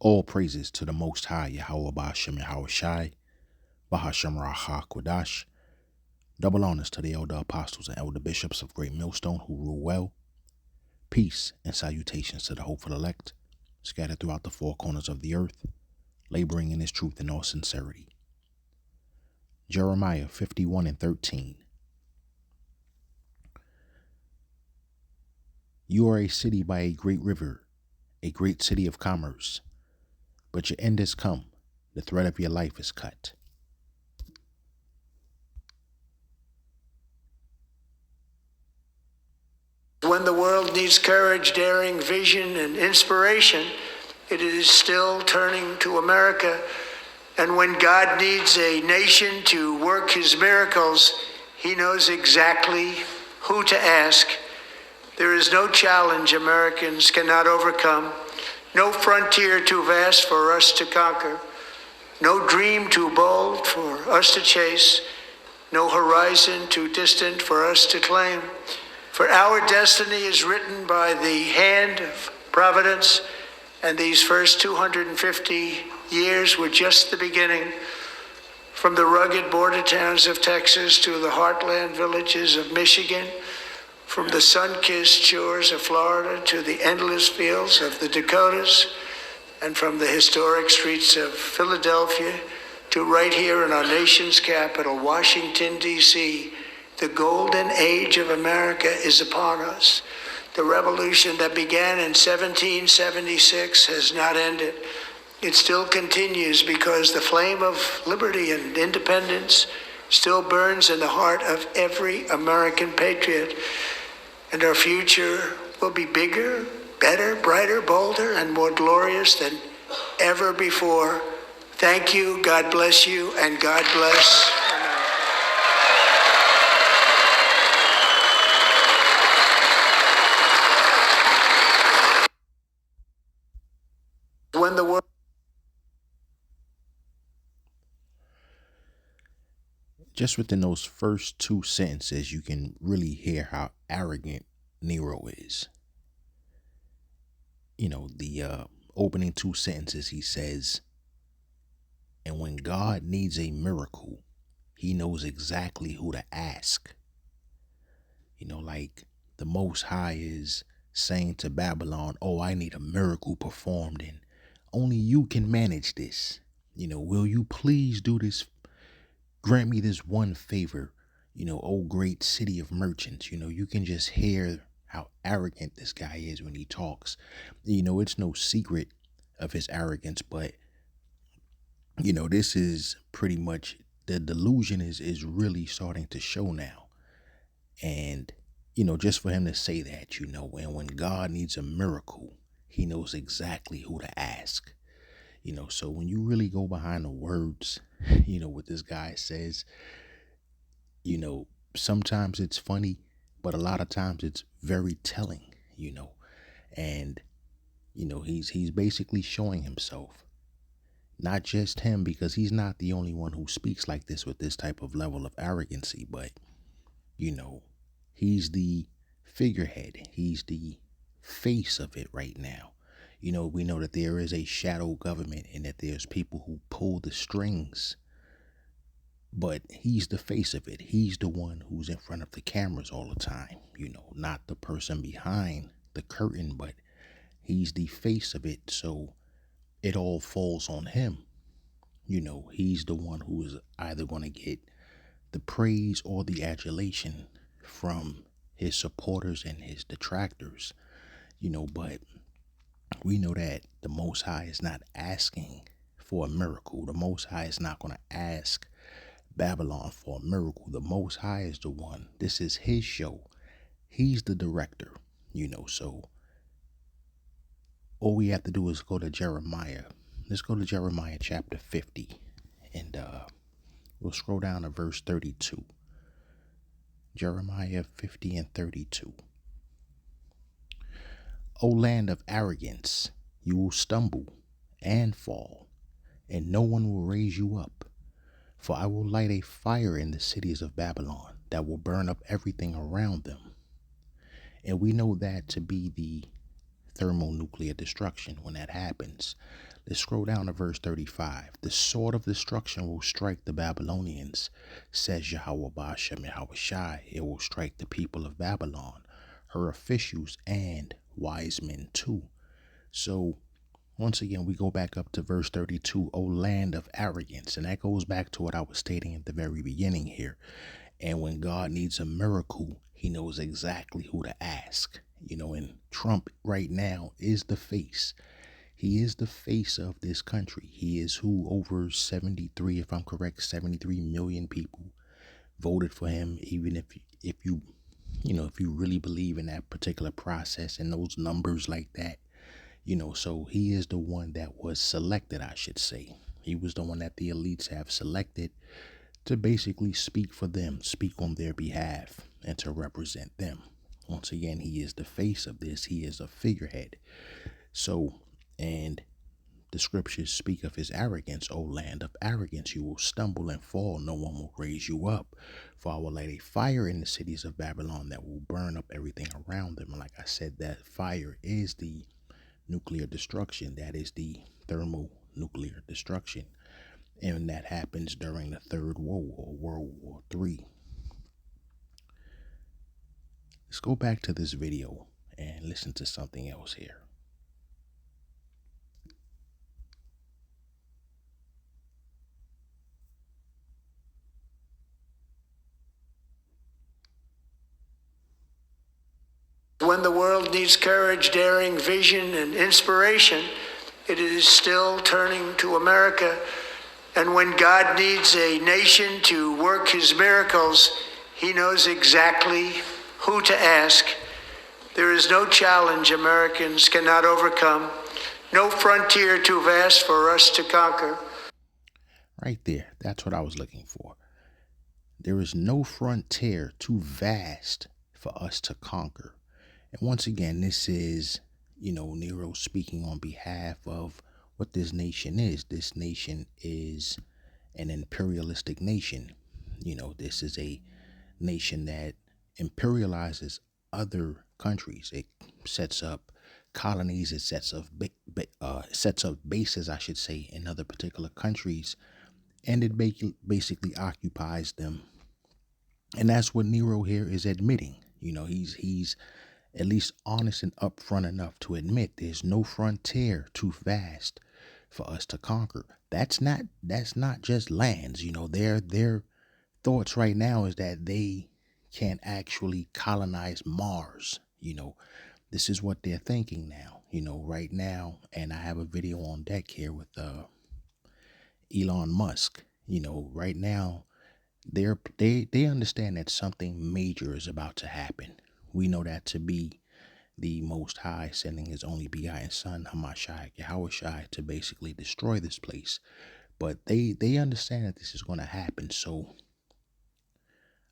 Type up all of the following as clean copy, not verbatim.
All praises to the Most High, Yahweh Ba'ashem Yahweh Shai, Bahashem Raha Kodash. Double honors to the elder apostles and elder bishops of Great Millstone who rule well. Peace and salutations to the hopeful elect, scattered throughout the four corners of the earth, laboring in His truth in all sincerity. Jeremiah 51:13. You are a city by a great river, a great city of commerce. But your end has come, the thread of your life is cut. When the world needs courage, daring, vision, and inspiration, it is still turning to America. And when God needs a nation to work His miracles, He knows exactly who to ask. There is no challenge Americans cannot overcome, no frontier too vast for us to conquer, no dream too bold for us to chase, no horizon too distant for us to claim. For our destiny is written by the hand of providence, and these first 250 years were just the beginning. From the rugged border towns of Texas to the heartland villages of Michigan, from the sun-kissed shores of Florida to the endless fields of the Dakotas, and from the historic streets of Philadelphia to right here in our nation's capital, Washington, D.C., the golden age of America is upon us. The revolution that began in 1776 has not ended. It still continues because the flame of liberty and independence still burns in the heart of every American patriot. And our future will be bigger, better, brighter, bolder, and more glorious than ever before. Thank you, God bless you, and God bless America. When the world Just within those first two sentences, you can really hear how arrogant Nero is. The opening two sentences, he says, and when God needs a miracle, He knows exactly who to ask. Like the Most High is saying to Babylon, oh, I need a miracle performed, and only you can manage this. Will you please do this? Grant me this one favor, oh great city of merchants. You can just hear how arrogant this guy is when he talks. It's no secret of his arrogance, but, this is pretty much, the delusion is really starting to show now. And, just for him to say that, and when God needs a miracle, He knows exactly who to ask. So when you really go behind the words, what this guy says, sometimes it's funny, but a lot of times it's very telling, and, he's basically showing himself, not just him, because he's not the only one who speaks like this with this type of level of arrogancy, but, he's the figurehead. He's the face of it right now. We know that there is a shadow government and that there's people who pull the strings, but he's the face of it. He's the one who's in front of the cameras all the time, not the person behind the curtain, but he's the face of it. So it all falls on him. He's the one who is either going to get the praise or the adulation from his supporters and his detractors, but we know that the Most High is not asking for a miracle. The Most High is not going to ask Babylon for a miracle. The Most High is the one. This is His show. He's the director, so all we have to do is go to Jeremiah. Let's go to Jeremiah chapter 50, and we'll scroll down to verse 32. Jeremiah 50:32. O land of arrogance, you will stumble and fall, and no one will raise you up. For I will light a fire in the cities of Babylon that will burn up everything around them. And we know that to be the thermonuclear destruction when that happens. Let's scroll down to verse 35. The sword of destruction will strike the Babylonians, says Yahweh Bashem Yahweh Shai. It will strike the people of Babylon, her officials, and wise men too. So once again, we go back up to verse 32, O land of arrogance. And that goes back to what I was stating at the very beginning here. And when God needs a miracle, he knows exactly who to ask. And Trump right now is the face. He is the face of this country. He is who over 73, if I'm correct, 73 million people voted for him. Even if you really believe in that particular process and those numbers like that. So he is the one that was selected, I should say. He was the one that the elites have selected to basically speak for them, speak on their behalf, and to represent them. Once again, he is the face of this. He is a figurehead. So, and the scriptures speak of his arrogance. O land of arrogance, you will stumble and fall. No one will raise you up. For I will light a fire in the cities of Babylon that will burn up everything around them. And like I said, that fire is the nuclear destruction. That is the thermonuclear destruction. And that happens during the Third World War, World War III. Let's go back to this video and listen to something else here. When the world needs courage, daring, vision, and inspiration, it is still turning to America. And when God needs a nation to work his miracles, he knows exactly who to ask. There is no challenge Americans cannot overcome, no frontier too vast for us to conquer. Right there. That's what I was looking for. There is no frontier too vast for us to conquer. And once again, this is, Nero speaking on behalf of what this nation is. This nation is an imperialistic nation. This is a nation that imperializes other countries. It sets up colonies. It sets up bases, I should say, in other particular countries, and it basically occupies them. And that's what Nero here is admitting. He's at least honest and upfront enough to admit there's no frontier too vast for us to conquer. That's not just lands. Their thoughts right now is that they can actually colonize Mars. This is what they're thinking now. Right now, and I have a video on deck here with Elon Musk. Right now, they understand that something major is about to happen. We know that to be the Most High sending his only begotten Son, Hamashiach Yahweh Shai, to basically destroy this place. But they understand that this is going to happen. So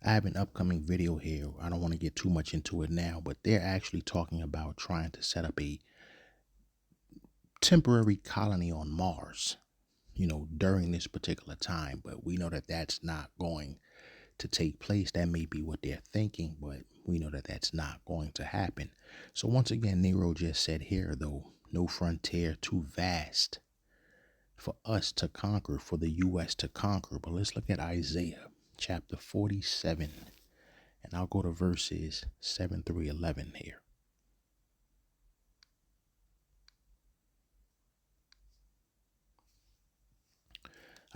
I have an upcoming video here. I don't want to get too much into it now, but they're actually talking about trying to set up a temporary colony on Mars, during this particular time. But we know that that's not going to take place. That may be what they're thinking, but we know that that's not going to happen. So once again, Nero just said here, though, no frontier too vast for us to conquer, for the U.S. to conquer. But let's look at Isaiah chapter 47, and I'll go to verses 7 through 11 here.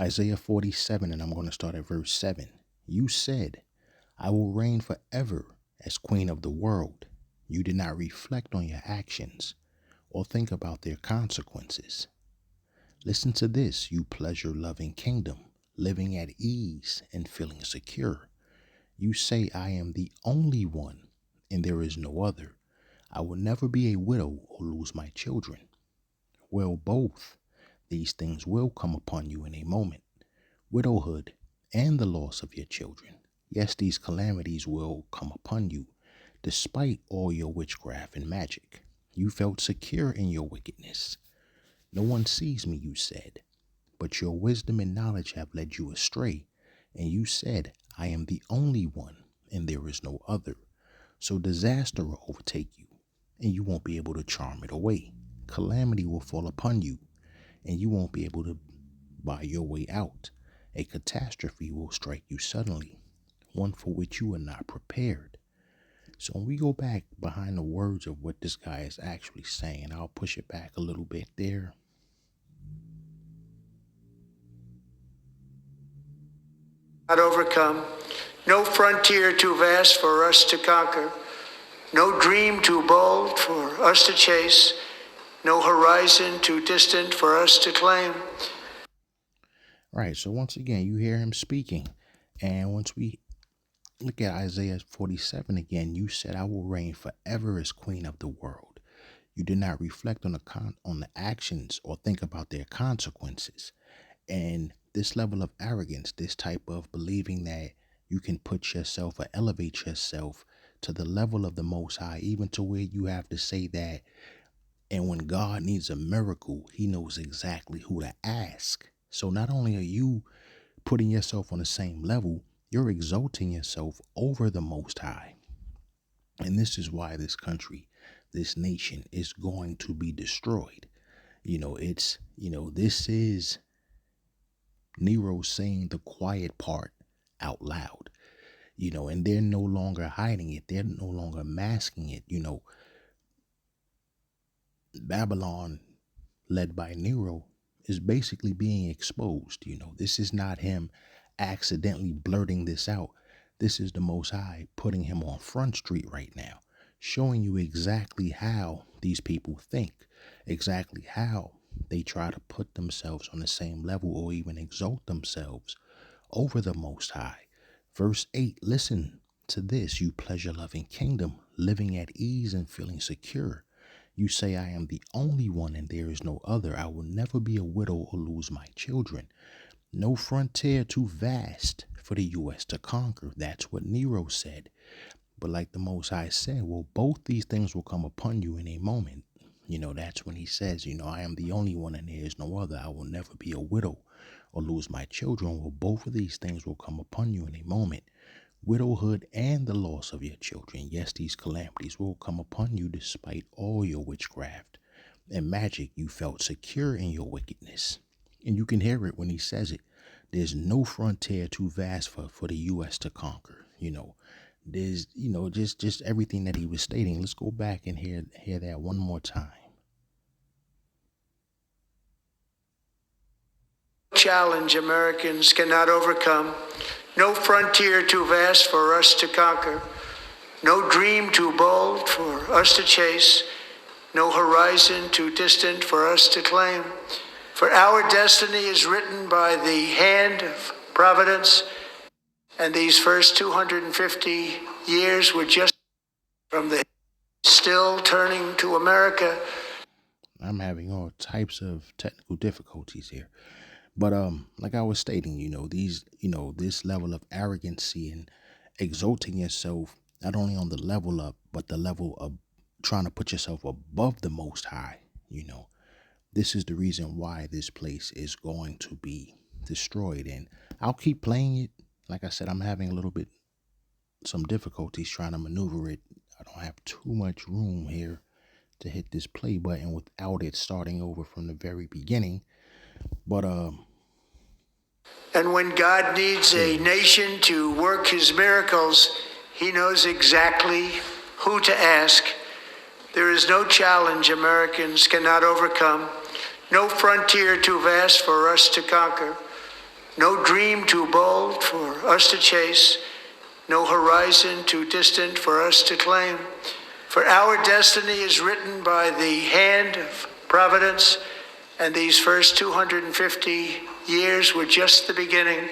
Isaiah 47, and I'm going to start at verse 7. You said, I will reign forever as queen of the world. You did not reflect on your actions or think about their consequences. Listen to this, you pleasure-loving kingdom, living at ease and feeling secure. You say, I am the only one, and there is no other. I will never be a widow or lose my children. Well, both these things will come upon you in a moment, widowhood and the loss of your children. Yes, these calamities will come upon you, despite all your witchcraft and magic. You felt secure in your wickedness. No one sees me, you said, but your wisdom and knowledge have led you astray. And you said, I am the only one, and there is no other. So disaster will overtake you. and you won't be able to charm it away. Calamity will fall upon you, and you won't be able to buy your way out. A catastrophe will strike you suddenly, one for which you are not prepared. So when we go back behind the words of what this guy is actually saying, I'll push it back a little bit there. Not overcome, no frontier too vast for us to conquer, no dream too bold for us to chase, no horizon too distant for us to claim. Right, so once again, you hear him speaking. And once we look at Isaiah 47 again, you said, I will reign forever as queen of the world. You did not reflect on the actions or think about their consequences. And this level of arrogance, this type of believing that you can put yourself or elevate yourself to the level of the Most High, even to where you have to say that, and when God needs a miracle, he knows exactly who to ask. So not only are you putting yourself on the same level, you're exalting yourself over the Most High. And this is why this country, this nation is going to be destroyed. This is Nero saying the quiet part out loud, and they're no longer hiding it. They're no longer masking it. Babylon, led by Nero, is basically being exposed. This is not him accidentally blurting this out. This is the Most High putting him on Front Street right now, showing you exactly how these people think, exactly how they try to put themselves on the same level or even exalt themselves over the Most High. Verse 8, listen to this, you pleasure-loving kingdom, living at ease and feeling secure. You say, I am the only one and there is no other. I will never be a widow or lose my children. No frontier too vast for the U.S. to conquer. That's what Nero said. But like the Most High said, well, both these things will come upon you in a moment. That's when he says, I am the only one and there is no other. I will never be a widow or lose my children. Well, both of these things will come upon you in a moment. Widowhood and the loss of your children. Yes, these calamities will come upon you despite all your witchcraft and magic. You felt secure in your wickedness. And you can hear it when he says it. There's no frontier too vast for the U.S. to conquer. There's, just everything that he was stating. Let's go back and hear that one more time. Challenge Americans cannot overcome, no frontier too vast for us to conquer, no dream too bold for us to chase, no horizon too distant for us to claim. For our destiny is written by the hand of providence, and these first 250 years were just from the still turning to America. I'm having all types of technical difficulties here. But like I was stating, this level of arrogancy and exalting yourself not only on the level up, but the level of trying to put yourself above the Most High. This is the reason why this place is going to be destroyed. And I'll keep playing it. Like I said, I'm having a little bit some difficulties trying to maneuver it. I don't have too much room here to hit this play button without it starting over from the very beginning. But and when God needs a nation to work his miracles, he knows exactly who to ask. There is no challenge Americans cannot overcome, no frontier too vast for us to conquer, no dream too bold for us to chase, no horizon too distant for us to claim. For our destiny is written by the hand of providence, and these first 250 years were just the beginning.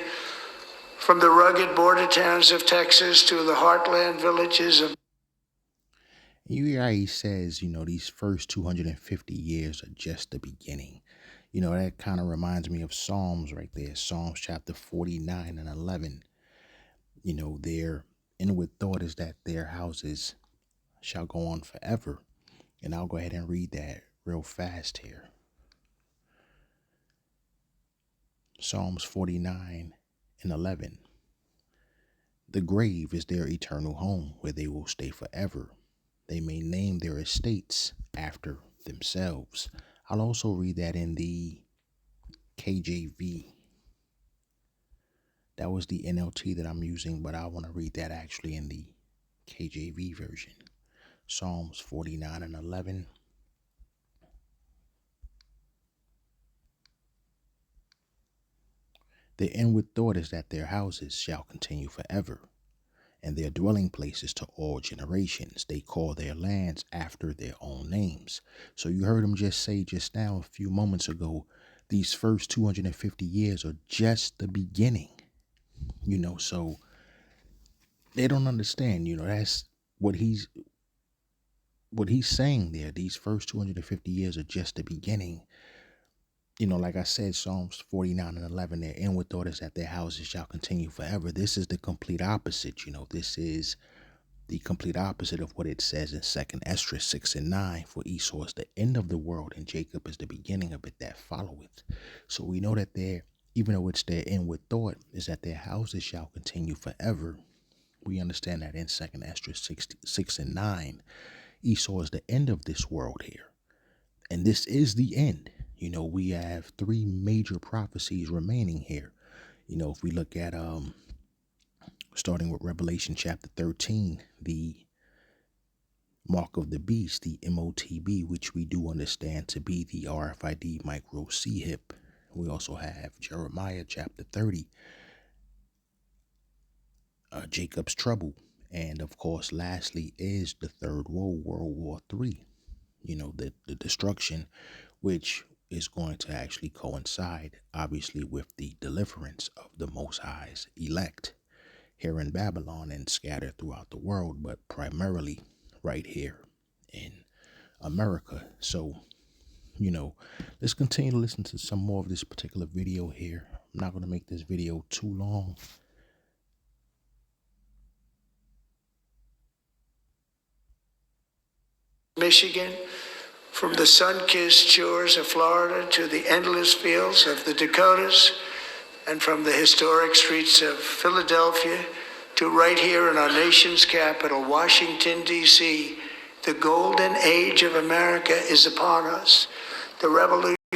From the rugged border towns of Texas to the heartland villages of... You hear how he says, these first 250 years are just the beginning. That kind of reminds me of Psalms right there. Psalms chapter 49 and 11. Their inward thought is that their houses shall go on forever. And I'll go ahead and read that real fast here. Psalms 49 and 11. The grave is their eternal home where they will stay forever. They may name their estates after themselves. I'll also read that in the KJV. That was the NLT that I'm using, but I want to read that actually in the KJV version. Psalms 49 and 11. Their inward thought is that their houses shall continue forever, and their dwelling places to all generations. They call their lands after their own names. So you heard him just say just now, a few moments ago, these first 250 years are just the beginning. So they don't understand, that's what he's saying there. These first 250 years are just the beginning. Like I said, Psalms 49 and 11, their inward thought is that their houses shall continue forever. This is the complete opposite. This is the complete opposite of what it says in 2nd Esdras 6 and 9. For Esau is the end of the world, and Jacob is the beginning of it that followeth. So we know that even though it's their inward thought is that their houses shall continue forever, we understand that in 2nd Esdras 6 and 9, Esau is the end of this world here. And this is the end. We have 3 major prophecies remaining here. If we look at starting with Revelation chapter 13, the mark of the beast, the MOTB, which we do understand to be the RFID micro C-HIP. We also have Jeremiah chapter 30, Jacob's trouble. And of course, lastly is the third woe, World War III. The destruction, which is going to actually coincide, obviously, with the deliverance of the Most High's elect here in Babylon and scattered throughout the world, but primarily right here in America. So, let's continue to listen to some more of this particular video here. I'm not going to make this video too long. Michigan, from the sun-kissed shores of Florida to the endless fields of the Dakotas, and from the historic streets of Philadelphia to right here in our nation's capital, Washington, D.C., the golden age of America is upon us. The revolution